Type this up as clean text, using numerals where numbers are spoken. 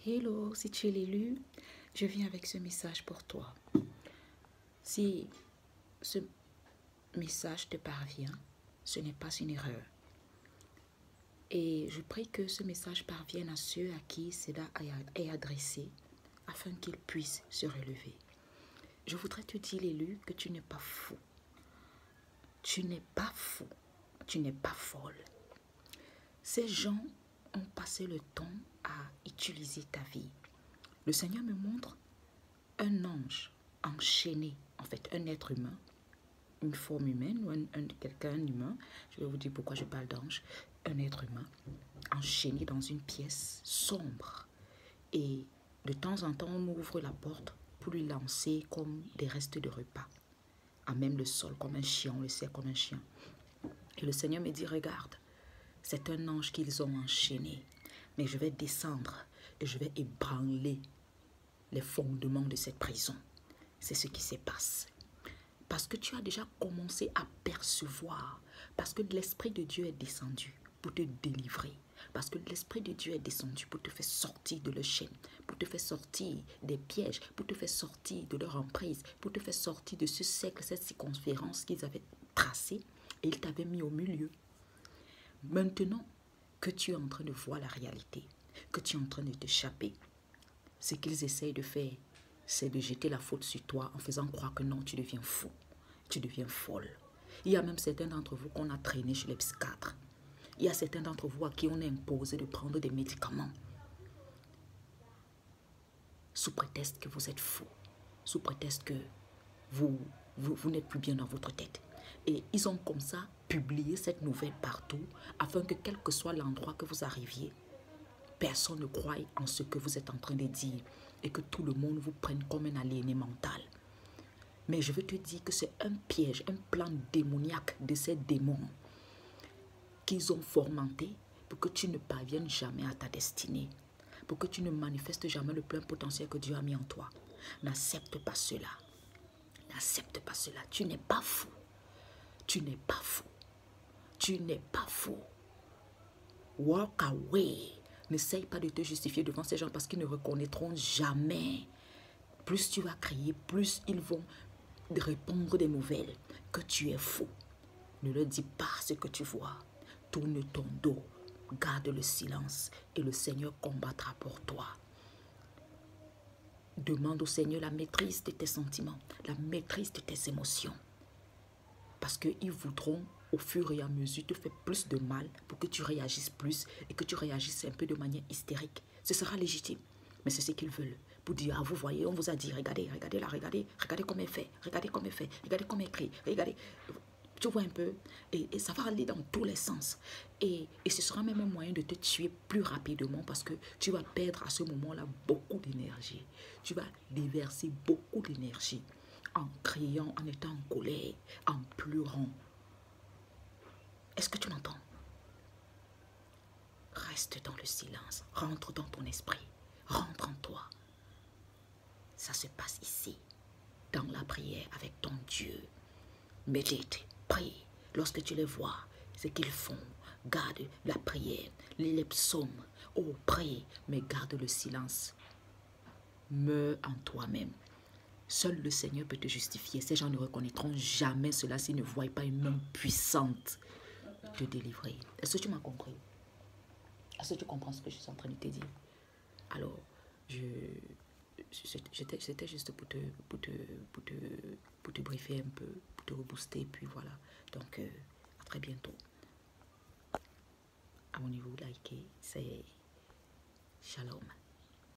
Hello, si tu es l'élu, je viens avec ce message pour toi. Si ce message te parvient, ce n'est pas une erreur. Et je prie que ce message parvienne à ceux à qui cela est adressé, afin qu'ils puissent se relever. Je voudrais te dire, l'élu, que tu n'es pas fou. Tu n'es pas fou. Tu n'es pas folle. Ces gens ont passé le temps à utiliser ta vie. Le Seigneur me montre un ange enchaîné, en fait un être humain, une forme humaine ou quelqu'un humain. Je vais vous dire pourquoi je parle d'ange. Un être humain enchaîné dans une pièce sombre. Et de temps en temps, on ouvre la porte pour lui lancer comme des restes de repas. À même le sol, comme un chien, on le sait comme un chien. Et le Seigneur me dit, regarde, c'est un ange qu'ils ont enchaîné. Mais je vais descendre et je vais ébranler les fondements de cette prison. C'est ce qui se passe. Parce que tu as déjà commencé à percevoir, parce que l'Esprit de Dieu est descendu pour te délivrer, parce que l'Esprit de Dieu est descendu pour te faire sortir de leur chaîne, pour te faire sortir des pièges, pour te faire sortir de leur emprise, pour te faire sortir de ce cercle, cette circonférence qu'ils avaient tracée et ils t'avaient mis au milieu. Maintenant que tu es en train de voir la réalité, que tu es en train de t'échapper, ce qu'ils essayent de faire, c'est de jeter la faute sur toi en faisant croire que non, tu deviens fou, tu deviens folle. Il y a même certains d'entre vous qu'on a traînés chez les psychiatres. Il y a certains d'entre vous à qui on a imposé de prendre des médicaments sous prétexte que vous êtes fou, sous prétexte que vous n'êtes plus bien dans votre tête. Et ils ont comme ça publié cette nouvelle partout afin que quel que soit l'endroit que vous arriviez, personne ne croie en ce que vous êtes en train de dire et que tout le monde vous prenne comme un aliéné mental. Mais je veux te dire que c'est un piège, un plan démoniaque de ces démons qu'ils ont fomenté pour que tu ne parviennes jamais à ta destinée, pour que tu ne manifestes jamais le plein potentiel que Dieu a mis en toi. N'accepte pas cela. N'accepte pas cela. Tu n'es pas fou. Tu n'es pas fou. Tu n'es pas fou. Walk away. N'essaye pas de te justifier devant ces gens parce qu'ils ne reconnaîtront jamais. Plus tu vas crier, plus ils vont répondre des nouvelles que tu es fou. Ne leur dis pas ce que tu vois. Tourne ton dos. Garde le silence et le Seigneur combattra pour toi. Demande au Seigneur la maîtrise de tes sentiments, la maîtrise de tes émotions. Parce qu'ils voudront au fur et à mesure te faire plus de mal pour que tu réagisses plus et que tu réagisses un peu de manière hystérique. Ce sera légitime, mais c'est ce qu'ils veulent. Pour dire, ah vous voyez, on vous a dit, regardez, regardez là, regardez comme elle fait, regardez comme elle fait, regardez comme elle crie, regardez. Tu vois un peu, et ça va aller dans tous les sens. Et ce sera même un moyen de te tuer plus rapidement parce que tu vas perdre à ce moment-là beaucoup d'énergie. Tu vas déverser beaucoup d'énergie en criant, en étant en colère, en pleurant. Est-ce que tu m'entends? Reste dans le silence, rentre dans ton esprit, rentre en toi. Ça se passe ici, dans la prière avec ton Dieu. Médite, prie. Lorsque tu les vois, ce qu'ils font, garde la prière, les psaumes. Oh, prie, mais garde le silence. Meurs en toi-même. Seul le Seigneur peut te justifier. Ces gens ne reconnaîtront jamais cela s'ils ne voient pas une main puissante te délivrer. Est-ce que tu m'as compris? Est-ce que tu comprends ce que je suis en train de te dire? Alors, c'était juste pour te briefer un peu, pour te rebooster, puis voilà. Donc, à très bientôt. Abonnez-vous, likez, c'est Shalom.